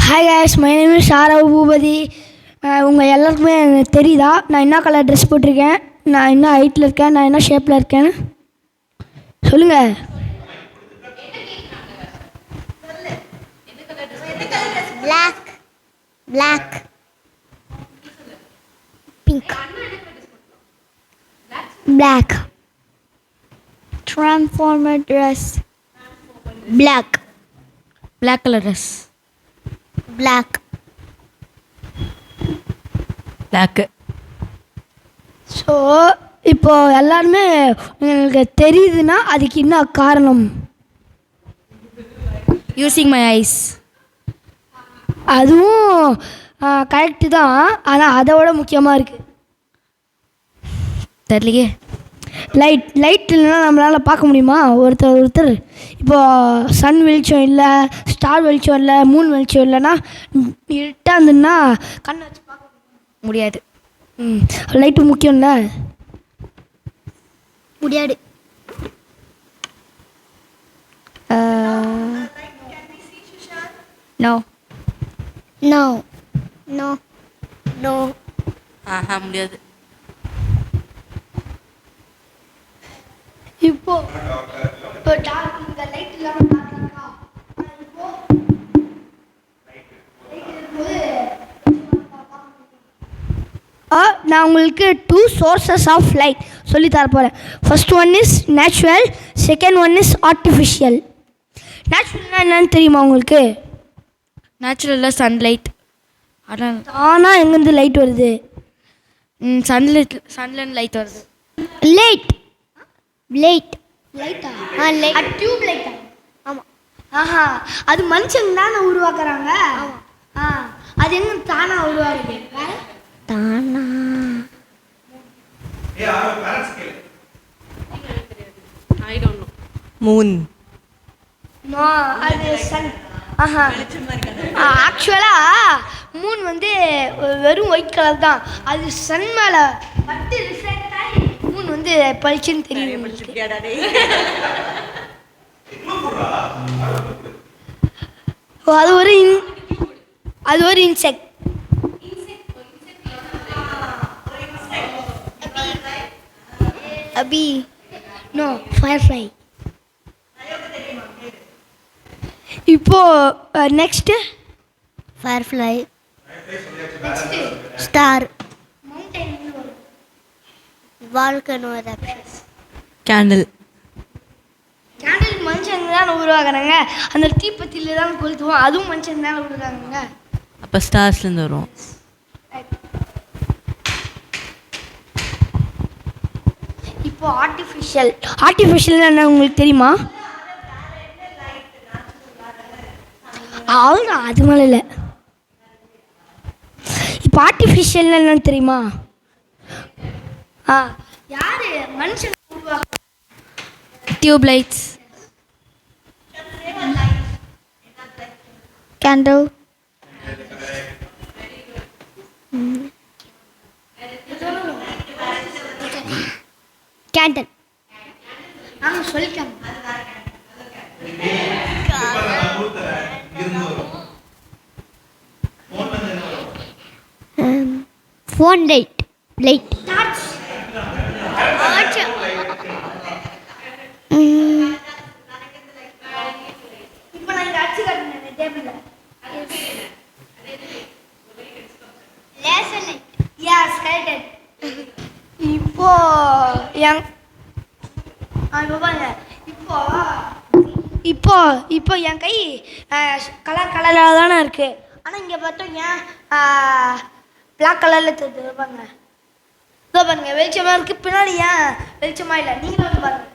Hi guys, my name is Shara Boopathi. உங்கள் எல்லாருக்குமே எனக்கு தெரியுதா நான் என்ன கலர் ட்ரெஸ் போட்டிருக்கேன், நான் என்ன ஹைட்டில் இருக்கேன், நான் என்ன ஷேப்பில் இருக்கேன்னு சொல்லுங்கள். Black, black, pink, black, transformer dress, black, black color dress, black, black. So இப்போது எல்லாருமே உங்களுக்கு தெரியுதுன்னா அதுக்கு என்ன காரணம்? using my eyes. அதுவும் கரெக்டு தான், ஆனால் அதை விட முக்கியமாக இருக்குது தெரியலையே. லைட் இல்லைன்னா நம்மளால் பார்க்க முடியுமா? ஒருத்தர் இப்போது சன் வெளிச்சம் இல்லை, ஸ்டார் வெளிச்சம் இல்லை, மூன் வெளிச்சம் இல்லைன்னா இருட்டாக இருந்துன்னா கண்ணை வச்சு பார்க்க முடியாது. லைட்டு முக்கியம்ல. முடியாது. No. No, no, no. முடியாது. இப்போ டார்க் இந்த லைட் இல்லாமல் டார்க் இருக்கா? இப்போ நான் உங்களுக்கு 2 sources ஆஃப் லைட் சொல்லி தர போகிறேன். First one is natural, second one is artificial. நேச்சுரல்னால் என்னன்னு தெரியுமா உங்களுக்கு? நேச்சுரலில் சன்லைட். ஆனால் எங்கேருந்து லைட் வருது? சன்லேருந்து லைட் வருது. லைட், லைட், லைட்டா? லைட், டியூப் லைட்டா? ஆமாம். ஆஹா, அது மனுஷங்க தானே உருவாக்குறாங்க. அது எங்க தானாக உருவாகுது? தானா? மூன். அது சன். ஆஹா, ஆக்சுவலாக மூன் வந்து வெறும் ஒயிட் கலர் தான். அது சன் மேலே பட்டு ரிஃப்ளெக்ட் ஆகி மூன் வந்து பளிச்சுன்னு தெரியும். அது ஒரு இன்செக்ட். அபி, நோ, ஃபயர்ஃப்ளை. இப்போ next firefly, star, volcano eruption, candle. Candle மனுஷங்க தானே உருவாக்குறாங்க. அந்த தீப்பத்தியில் தான் கொளுத்துவோம், அதுவும் மனுஷங்க தானே உருவாக்குறாங்க. அப்போ ஸ்டார்ஸ்லேருந்து வரும். இப்போ ஆர்டிஃபிஷியல் என்ன உங்களுக்கு தெரியுமா? அவ்வளோதான், அது மேலே இல்லை. இப்போ ஆர்டிஃபிஷியல் என்னன்னு தெரியுமா? யார் மனுஷன் உருவாக்க? Tube lights, candle, candle. நாங்கள் சொல்லிட்டோம். ஃபோன் லைட், லைட், இப்போ நான் இங்கே அடிச்சு காட்டுறேன் டேபிளில். Laser light. Yes, correct. இப்போ என் பாருங்க. இப்போ என் கை கலராக தானே இருக்குது. ஆனால் இங்கே பார்த்தோம் ஏன் பிளாக் கலரில் தெரியுது பாருங்க. இதோ பாருங்க, வெளிச்சமாக இருக்குது. பின்னாடி ஏன் வெளிச்சமாக இல்லை? நீங்களும் வந்து பாருங்க.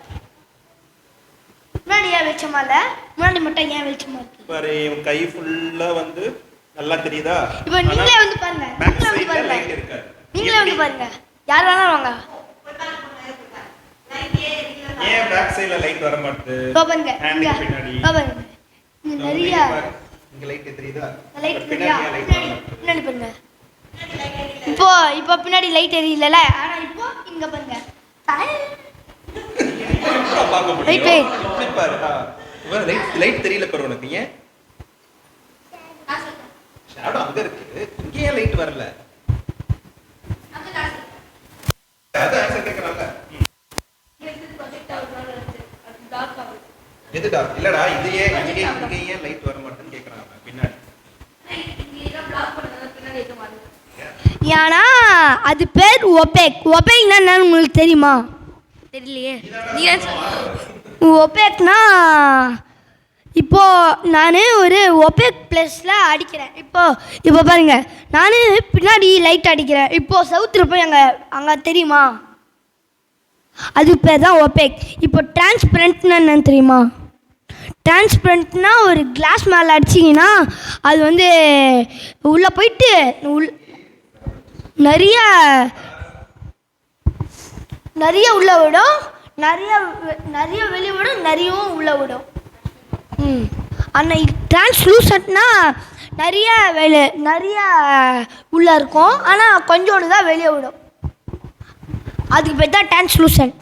முன்னாடி ஏன் வெளிச்சமாக இல்லை, முன்னாடி மட்டும் ஏன் வெளிச்சமாக இருக்குது? பாரு, இவன் கை ஃபுல்லா வந்து நல்லா தெரியுதா? இப்போ நீங்களே வந்து பாருங்க. நீங்களே வந்து பாருங்க. யார் வேணாலும் வாங்க. ஏன் பேக் சைடுல லைட் வர மாட்டேங்குது? பாருங்க, ஹேண்ட் பின்னாடி பாருங்க, இங்க நிறைய இங்க லைட் தெரியுதா? லைட் பின்னாடி லைட் வர மாட்டேங்குது. பின்னாடி பாருங்க. இப்போ பின்னாடி லைட் எரியல, ஆனா இப்போ இங்க பாருங்க. பார்க்க முடியும். இப்படி பாரு. லைட் தெரியல பாரு உனக்கு. ஏன் ஷேடோ அங்க இருக்கு. இங்க ஏன் லைட் வரல? அது ஆன்சர் கேக்குறாங்க. எது டார்க்? இல்லடா இது ஏன் இங்க ஏன் லைட் வர மாட்டேன்னு கேக்குறாங்க பின்னாடி. ஏன்னா அது பேர் ஒபேக். ஒபேக்னா என்னன்னு உங்களுக்கு தெரியுமா? தெரியலையே. ஒபேக்னா இப்போ நான் ஒரு ஒபேக் பிளேஸில் அடிக்கிறேன். இப்போ பாருங்க, நான் பின்னாடி லைட் அடிக்கிறேன். இப்போ சவுத்தில் போய் அங்கே தெரியுமா? அது பேர் தான் ஒபேக். இப்போ டிரான்ஸ்பரண்ட்னா என்னன்னு தெரியுமா? டிரான்ஸ்பரண்ட்னா ஒரு கிளாஸ் மேலே அடிச்சிங்கன்னா அது வந்து உள்ளே போயிட்டு நிறைய உள்ளே விடும், நிறைய வெளியே விடும், நிறையவும் உள்ளே விடும். ஆனால் டிரான்ஸ்லூசன்ட்னா நிறைய உள்ளே இருக்கும், ஆனால் கொஞ்சோண்டு தான் வெளியே விடும். அதுக்கு பேர் தான் டிரான்ஸ்லூசன்ட்.